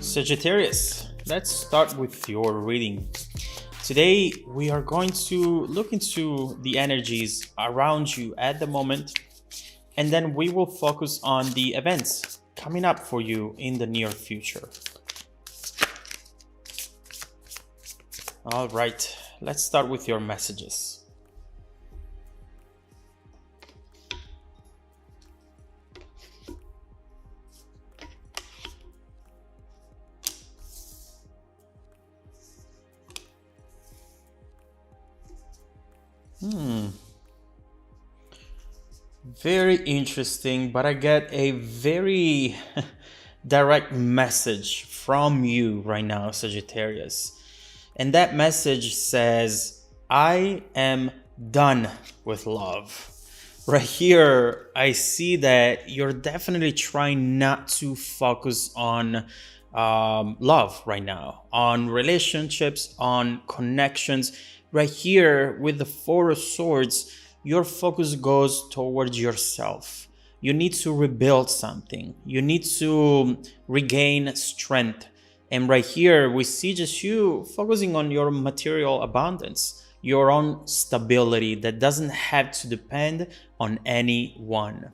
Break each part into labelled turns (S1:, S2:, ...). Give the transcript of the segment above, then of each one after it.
S1: Sagittarius, let's start with your reading. Today, we are going to look into the energies around you at the moment, and then we will focus on the events coming up for you in the near future. All right, let's start with your messages. Very interesting, but I get a very direct message from you right now, Sagittarius. And that message says, I am done with love. Right here, I see that you're definitely trying not to focus on love right now, on relationships, on connections. Right here with the Four of Swords, your focus goes towards yourself. You need to rebuild something. You need to regain strength. And right here, we see just you focusing on your material abundance, your own stability that doesn't have to depend on anyone.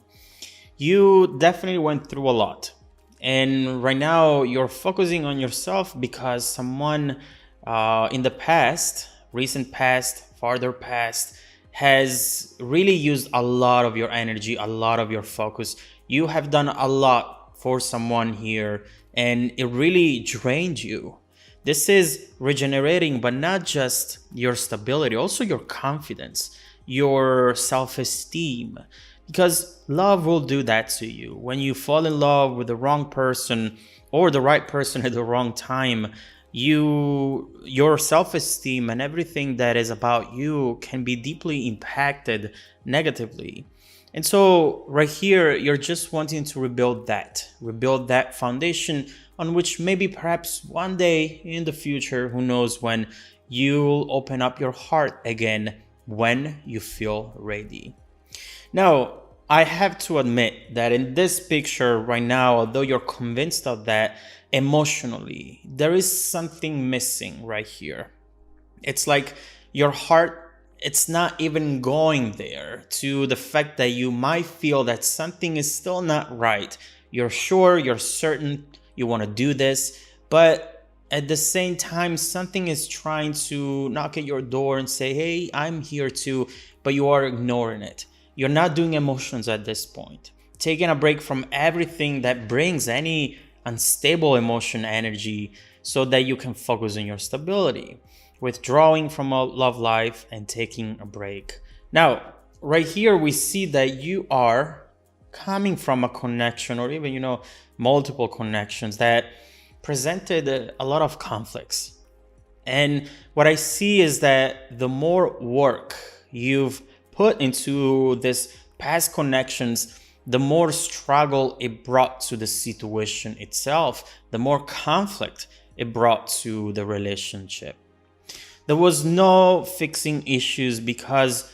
S1: You definitely went through a lot. And right now, you're focusing on yourself because someone in the past, recent past, farther past, has really used a lot of your energy, a lot of your focus. You have done a lot for someone here, and it really drained you. This is regenerating, but not just your stability, also your confidence, your self-esteem, because love will do that to you. When you fall in love with the wrong person or the right person at the wrong time, your self-esteem and everything that is about you can be deeply impacted negatively. And so right here, you're just wanting to rebuild that foundation on which maybe perhaps one day in the future, who knows when, you'll open up your heart again when you feel ready. Now, I have to admit that in this picture right now, although you're convinced of that, emotionally, there is something missing right here. It's like your heart, it's not even going there, to the fact that you might feel that something is still not right. You're sure, you're certain you want to do this, but at the same time, something is trying to knock at your door and say, hey, I'm here too, but you are ignoring it. You're not doing emotions at this point. Taking a break from everything that brings any unstable emotion energy so that you can focus on your stability. Withdrawing from a love life and taking a break. Now, right here, we see that you are coming from a connection or even, multiple connections that presented a lot of conflicts. And what I see is that the more work you've put into this past connections, the more struggle it brought to the situation itself, the more conflict it brought to the relationship. There was no fixing issues because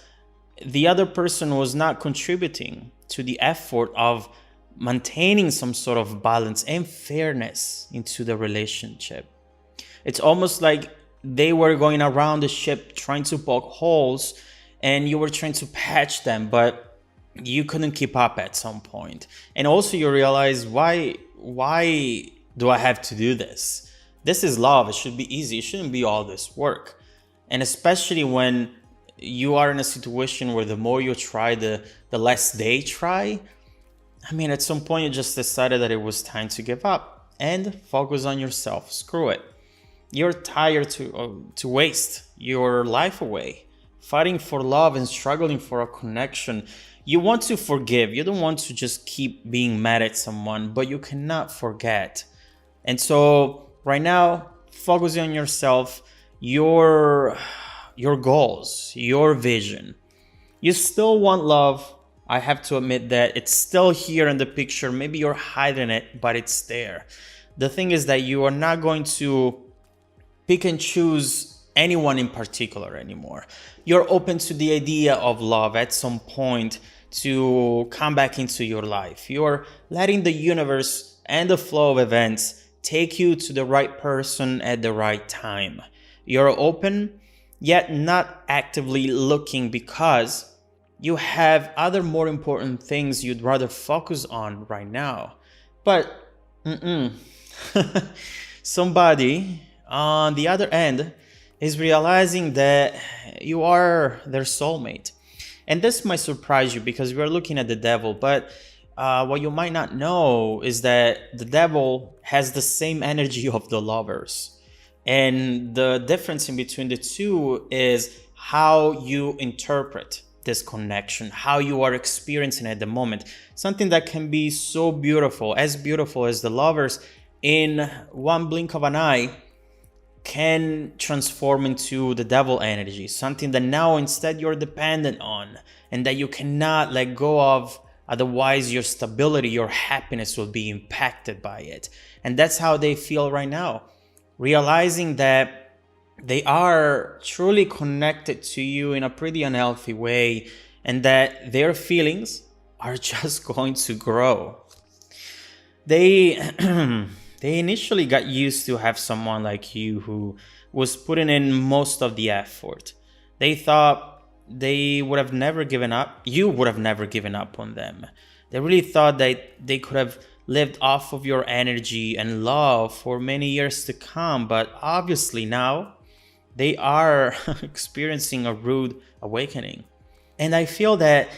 S1: the other person was not contributing to the effort of maintaining some sort of balance and fairness into the relationship. It's almost like they were going around the ship trying to poke holes and you were trying to patch them, but you couldn't keep up at some point. And also you realize, why do I have to do this? This is love. It should be easy. It shouldn't be all this work. And especially when you are in a situation where the more you try, the less they try. I mean, at some point you just decided that it was time to give up and focus on yourself. Screw it. You're tired to waste your life away, fighting for love and struggling for a connection. You want to forgive. You don't want to just keep being mad at someone, but you cannot forget. And so right now, focusing on yourself, your goals, your vision. You still want love. I have to admit that it's still here in the picture. Maybe you're hiding it, but it's there. The thing is that you are not going to pick and choose anyone in particular anymore. You're open to the idea of love at some point to come back into your life. You're letting the universe and the flow of events take you to the right person at the right time. You're open, yet not actively looking because you have other more important things you'd rather focus on right now. But somebody on the other end is realizing that you are their soulmate. And this might surprise you because we are looking at the devil, but what you might not know is that the devil has the same energy of the lovers. And the difference in between the two is how you interpret this connection, how you are experiencing at the moment. Something that can be so beautiful as the lovers, in one blink of an eye, can transform into the devil energy, something that now instead you're dependent on and that you cannot let go of, otherwise your stability, your happiness will be impacted by it. And that's how they feel right now, realizing that they are truly connected to you in a pretty unhealthy way and that their feelings are just going to grow. They they initially got used to have someone like you who was putting in most of the effort. They thought they would have never given up. You would have never given up on them. They really thought that they could have lived off of your energy and love for many years to come. But obviously now they are experiencing a rude awakening. And I feel that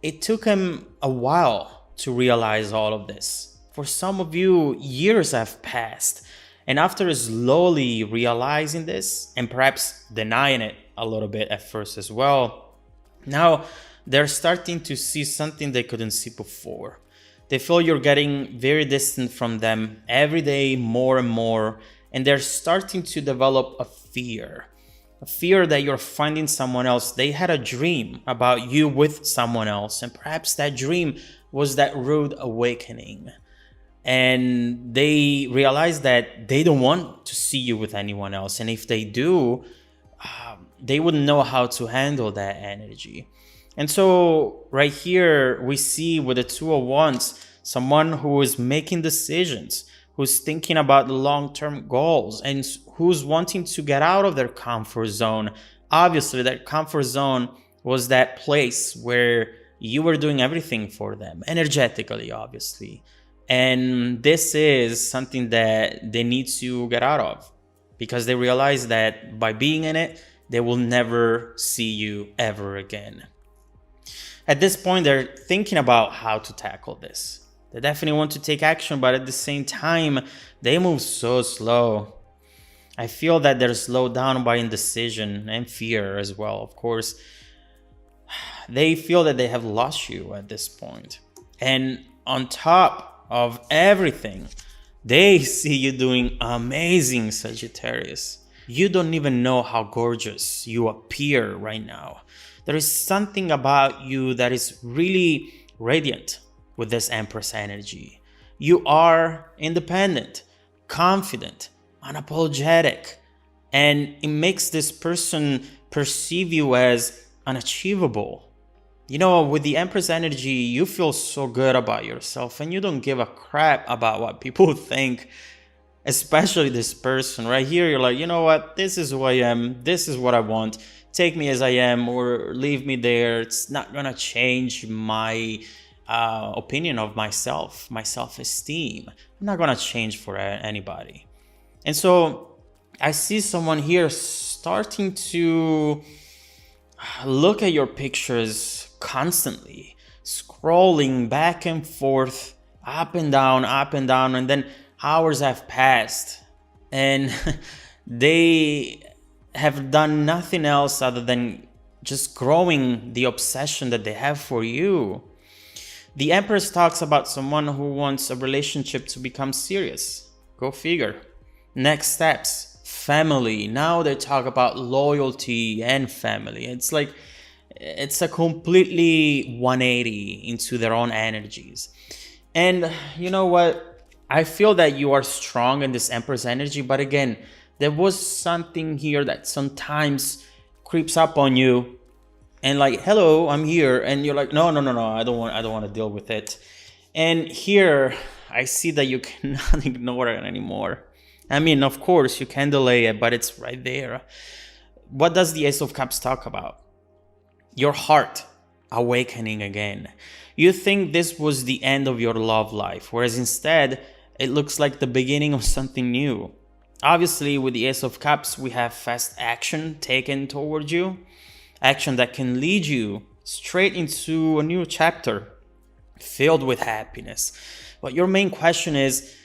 S1: it took them a while to realize all of this. For some of you, years have passed. And after slowly realizing this, and perhaps denying it a little bit at first as well, now they're starting to see something they couldn't see before. They feel you're getting very distant from them every day, more and more, and they're starting to develop a fear that you're finding someone else. They had a dream about you with someone else, and perhaps that dream was that rude awakening. And they realize that they don't want to see you with anyone else. And if they do, they wouldn't know how to handle that energy. And so right here, we see with the Two of Wands, someone who is making decisions, who's thinking about the long-term goals, and who's wanting to get out of their comfort zone. Obviously, that comfort zone was that place where you were doing everything for them, energetically, obviously. And this is something that they need to get out of, because they realize that by being in it, they will never see you ever again. At this point, they're thinking about how to tackle this. They definitely want to take action, but at the same time, they move so slow. I feel that they're slowed down by indecision and fear as well, of course. They feel that they have lost you at this point. And on top of everything, they see you doing amazing, Sagittarius. You don't even know how gorgeous you appear right now. There is something about you that is really radiant with this Empress energy. You are independent, confident, unapologetic, and it makes this person perceive you as unachievable. You know, with the Empress energy, you feel so good about yourself and you don't give a crap about what people think, especially this person right here. You're like, you know what? This is who I am. This is what I want. Take me as I am or leave me there. It's not going to change my opinion of myself, my self-esteem. I'm not going to change for anybody. And so I see someone here starting to look at your pictures constantly, scrolling back and forth, up and down, and then hours have passed and they have done nothing else other than just growing the obsession that they have for you. The Empress talks about someone who wants a relationship to become serious. Go figure. Next steps, family. Now they talk about loyalty and family. It's like it's a completely 180 into their own energies. And you know what? I feel that you are strong in this Empress energy, but again, there was something here that sometimes creeps up on you and like, hello, I'm here. And you're like, no, I don't want to deal with it. And here I see that you cannot ignore it anymore. I mean, of course, you can delay it, but it's right there. What does the Ace of Cups talk about? Your heart awakening again. You think this was the end of your love life, whereas instead, it looks like the beginning of something new. Obviously, with the Ace of Cups, we have fast action taken towards you, action that can lead you straight into a new chapter filled with happiness. But your main question is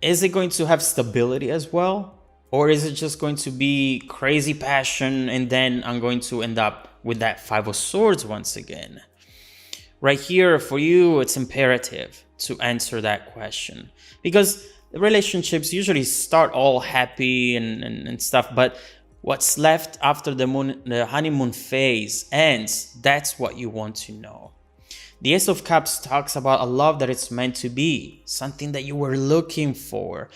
S1: it going to have stability as well? Or is it just going to be crazy passion and then I'm going to end up with that Five of Swords once again? Right here, for you, it's imperative to answer that question. Because the relationships usually start all happy and stuff, but what's left after the honeymoon phase ends, that's what you want to know. The Ace of Cups talks about a love that it's meant to be, something that you were looking for,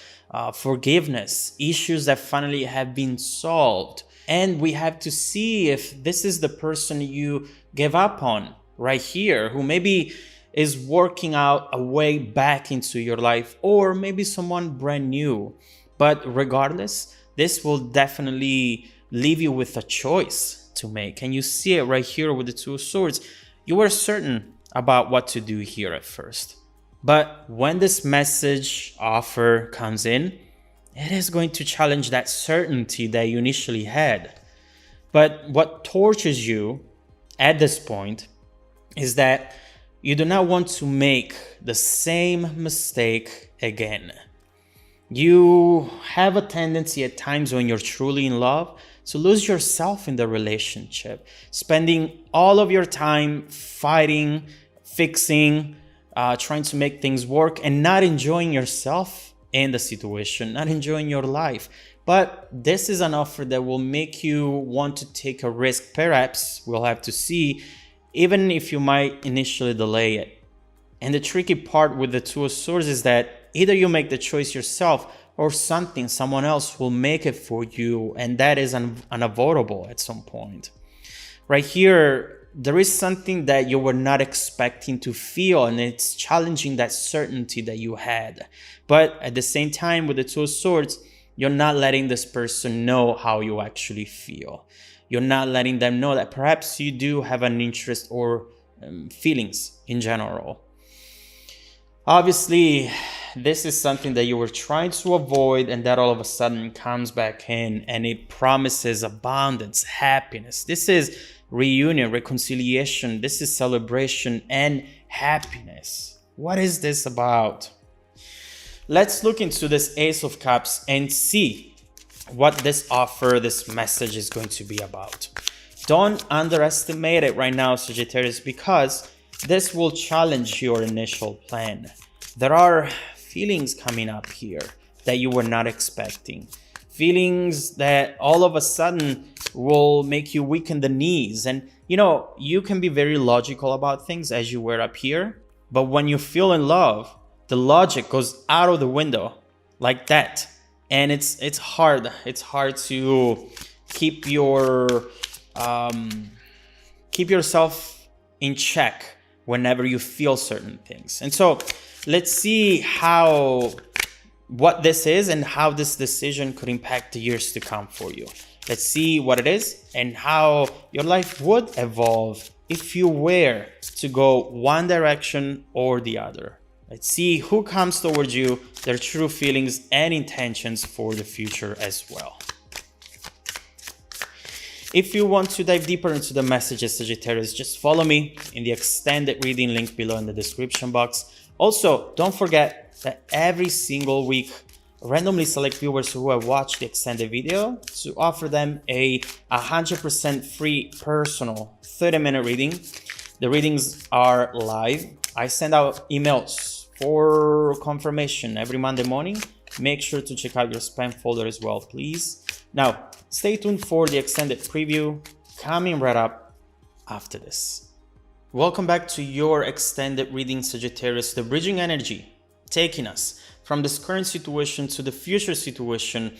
S1: forgiveness, issues that finally have been solved. And we have to see if this is the person you gave up on right here, who maybe is working out a way back into your life, or maybe someone brand new. But regardless, this will definitely leave you with a choice to make. And you see it right here with the Two of Swords. You were certain about what to do here at first. But when this message offer comes in, it is going to challenge that certainty that you initially had. But what tortures you at this point is that you do not want to make the same mistake again. You have a tendency at times when you're truly in love to lose yourself in the relationship, spending all of your time fighting, fixing, trying to make things work, and not enjoying yourself in the situation, not enjoying your life. But this is an offer that will make you want to take a risk. Perhaps we'll have to see, even if you might initially delay it. And the tricky part with the Two of Swords is that either you make the choice yourself or someone else will make it for you, and that is unavoidable at some point. Right here, there is something that you were not expecting to feel, and it's challenging that certainty that you had. But at the same time, with the Two of Swords, you're not letting this person know how you actually feel. You're not letting them know that perhaps you do have an interest or feelings in general. Obviously, this is something that you were trying to avoid, and that all of a sudden comes back in, and it promises abundance, happiness. This is reunion, reconciliation. This is celebration and happiness. What is this about? Let's look into this Ace of Cups and see what this offer, this message is going to be about. Don't underestimate it right now, Sagittarius, because this will challenge your initial plan. There are feelings coming up here that you were not expecting. Feelings that all of a sudden will make you weaken the knees. And you can be very logical about things as you were up here, but when you feel in love, the logic goes out of the window like that. And it's hard. It's hard to keep yourself in check whenever you feel certain things. And so let's see what this is and how this decision could impact the years to come for you. Let's see what it is and how your life would evolve if you were to go one direction or the other. Let's see who comes towards you, their true feelings and intentions for the future as well. If you want to dive deeper into the messages, Sagittarius, just follow me in the extended reading link below in the description box. Also, don't forget that every single week, randomly select viewers who have watched the extended video to offer them a 100% free personal 30-minute reading. The readings are live. I send out emails for confirmation every Monday morning. Make sure to check out your spam folder as well, please. Now, stay tuned for the extended preview coming right up after this. Welcome back to your extended reading, Sagittarius. The bridging energy taking us from this current situation to the future situation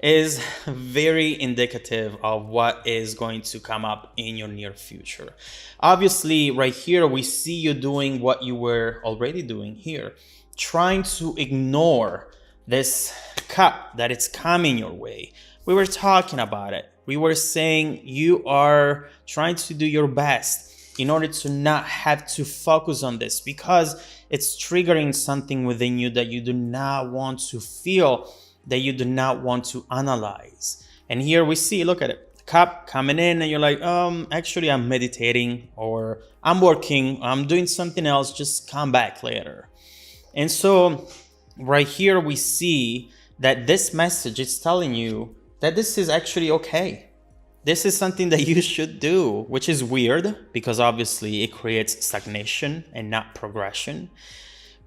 S1: is very indicative of what is going to come up in your near future. Obviously, right here, we see you doing what you were already doing here, trying to ignore this cup that it's coming your way. We were talking about it. We were saying you are trying to do your best in order to not have to focus on this, because it's triggering something within you that you do not want to feel, that you do not want to analyze. And here we see, look at it, cup coming in, and you're like, actually I'm meditating, or I'm working, I'm doing something else, just come back later. And so right here we see that this message is telling you that this is actually okay. This is something that you should do, which is weird because obviously it creates stagnation and not progression.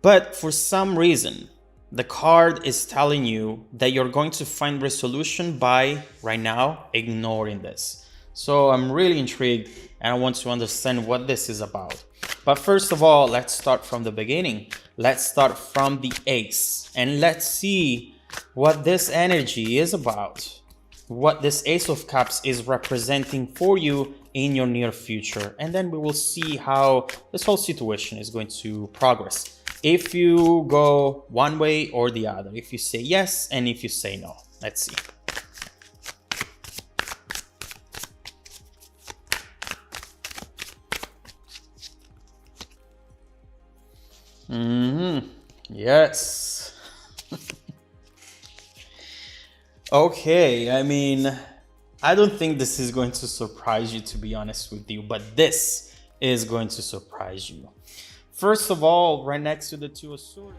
S1: But for some reason, the card is telling you that you're going to find resolution by right now ignoring this. So I'm really intrigued and I want to understand what this is about. But first of all, let's start from the beginning. Let's start from the ace and let's see what this energy is about. What this Ace of Cups is representing for you in your near future. And then we will see how this whole situation is going to progress. If you go one way or the other, if you say yes and if you say no. Let's see. Yes. Okay, I mean, I don't think this is going to surprise you, to be honest with you, but this is going to surprise you. First of all, right next to the Two of Swords.